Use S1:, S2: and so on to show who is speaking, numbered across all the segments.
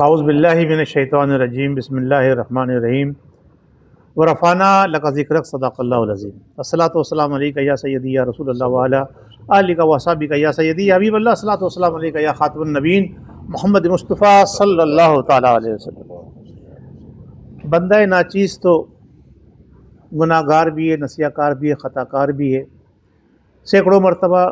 S1: اعوذ باللہ من الشیطان الرجیم بسم اللہ الرحمن الرحیم ورفعنا لک ذکرک صدق اللہ العظیم الصلاۃ والسلام علیک یا سیدی یا رسول اللہ وعلی آلک وصحبک یا سیدی یا حبیب اللہ الصلاۃ والسلام علیک یا خاتم النبیین محمد مصطفیٰ صلی اللہ تعالیٰ علیہ وسلم۔ بندہ ناچیز تو گناہ گار بھی ہے، نسیہ کار بھی ہے، خطا کار بھی ہے۔ سینکڑوں مرتبہ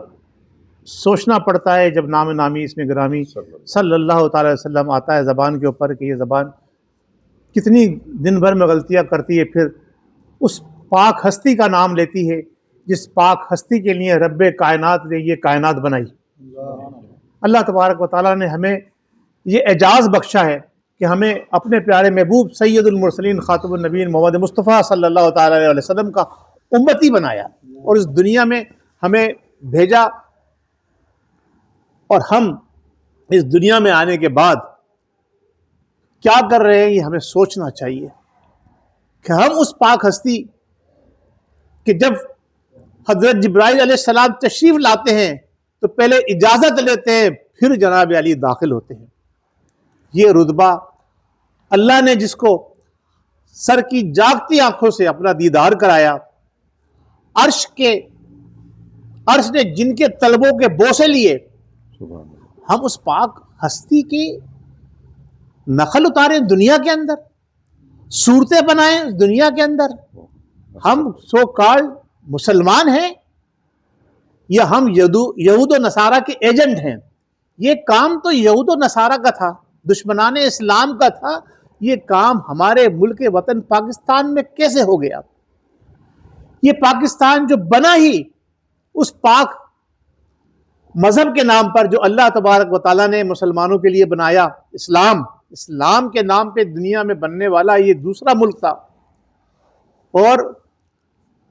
S1: سوچنا پڑتا ہے جب نام نامی اس میں گرامی صلی اللہ تعالی وسلم آتا ہے زبان کے اوپر کہ یہ زبان کتنی دن بھر میں غلطیاں کرتی ہے، پھر اس پاک ہستی کا نام لیتی ہے جس پاک ہستی کے لیے رب کائنات نے یہ کائنات بنائی۔ اللہ تبارک و تعالیٰ نے ہمیں یہ اعجاز بخشا ہے کہ ہمیں اپنے پیارے محبوب سید المرسلین خاتم النبیین محمد مصطفیٰ صلی اللہ تعالیٰ علیہ وسلم کا امتی بنایا اور اس دنیا میں ہمیں بھیجا، اور ہم اس دنیا میں آنے کے بعد کیا کر رہے ہیں یہ ہمیں سوچنا چاہیے کہ ہم اس پاک ہستی کہ جب حضرت جبرائیل علیہ السلام تشریف لاتے ہیں تو پہلے اجازت لیتے ہیں، پھر جناب علی داخل ہوتے ہیں۔ یہ رتبہ اللہ نے جس کو سر کی جاگتی آنکھوں سے اپنا دیدار کرایا، عرش نے جن کے طلبوں کے بوسے لیے، ہم اس پاک ہستی کی نقل اتاریں دنیا کے اندر، صورتیں بنائیں دنیا کے اندر۔ ہم سو کالڈ مسلمان ہیں یا ہم یہود و نصارہ کے ایجنٹ ہیں؟ یہ کام تو یہود و نصارہ کا تھا، دشمنان اسلام کا تھا۔ یہ کام ہمارے ملک وطن پاکستان میں کیسے ہو گیا؟ یہ پاکستان جو بنا ہی اس پاک مذہب کے نام پر جو اللہ تبارک و تعالیٰ نے مسلمانوں کے لیے بنایا، اسلام کے نام پہ دنیا میں بننے والا یہ دوسرا ملک تھا، اور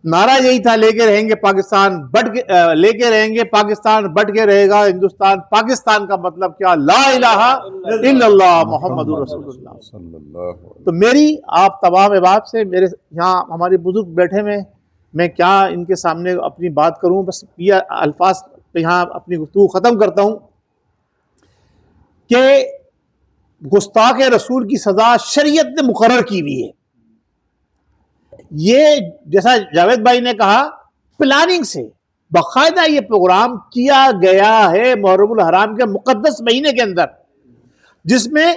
S1: نعرہ یہی تھا لے کے رہیں گے پاکستان بٹ کے رہے گا ہندوستان۔ پاکستان کا مطلب کیا؟ لا الہ الا اللہ محمد رسول اللہ۔ تو میری آپ تمام احباب سے، میرے یہاں ہمارے بزرگ بیٹھے میں کیا ان کے سامنے اپنی بات کروں، بس یہ الفاظ یہاں اپنی گفتگو ختم کرتا ہوں کہ گستاخ رسول کی سزا شریعت نے مقرر کی ہوئی ہے۔ یہ جیسا جاوید بھائی نے کہا، پلاننگ سے باقاعدہ یہ پروگرام کیا گیا ہے محرم الحرام کے مقدس مہینے کے اندر، جس میں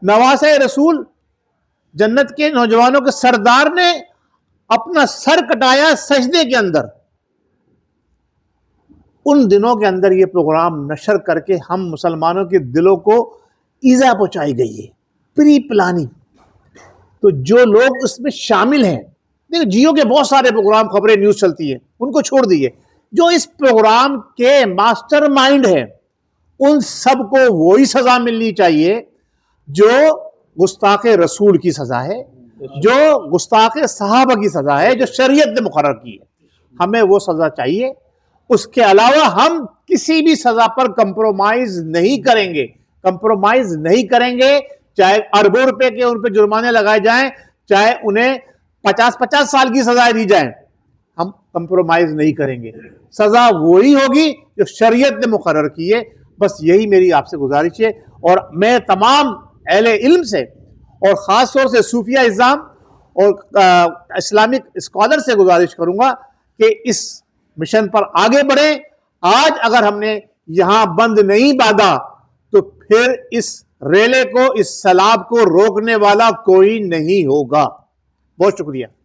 S1: نواسہ رسول جنت کے نوجوانوں کے سردار نے اپنا سر کٹایا سجدے کے اندر۔ ان دنوں کے اندر یہ پروگرام نشر کر کے ہم مسلمانوں کے دلوں کو ایذا پہنچائی گئی ہے، پری پلاننگ۔ تو جو لوگ اس میں شامل ہیں، دیکھیں جیو کے بہت سارے پروگرام خبریں نیوز چلتی ہیں، ان کو چھوڑ دیئے، جو اس پروگرام کے ماسٹر مائنڈ ہیں ان سب کو وہی سزا ملنی چاہیے جو گستاخ رسول کی سزا ہے، جو گستاخ صحابہ کی سزا ہے، جو شریعت نے مقرر کی ہے۔ ہمیں وہ سزا چاہیے، اس کے علاوہ ہم کسی بھی سزا پر کمپرومائز نہیں کریں گے، چاہے اربوں روپے کے ان پہ جرمانے لگائے جائیں، چاہے انہیں 50 سال کی سزائیں دی جائیں، ہم کمپرومائز نہیں کریں گے۔ سزا وہی ہوگی جو شریعت نے مقرر کی ہے۔ بس یہی میری آپ سے گزارش ہے، اور میں تمام اہل علم سے اور خاص طور سے صوفیہ اعظام اور اسلامک اسکالر سے گزارش کروں گا کہ اس مشن پر آگے بڑھیں۔ آج اگر ہم نے یہاں بند نہیں باندھا تو پھر اس ریلے کو، اس سیلاب کو روکنے والا کوئی نہیں ہوگا۔ بہت شکریہ۔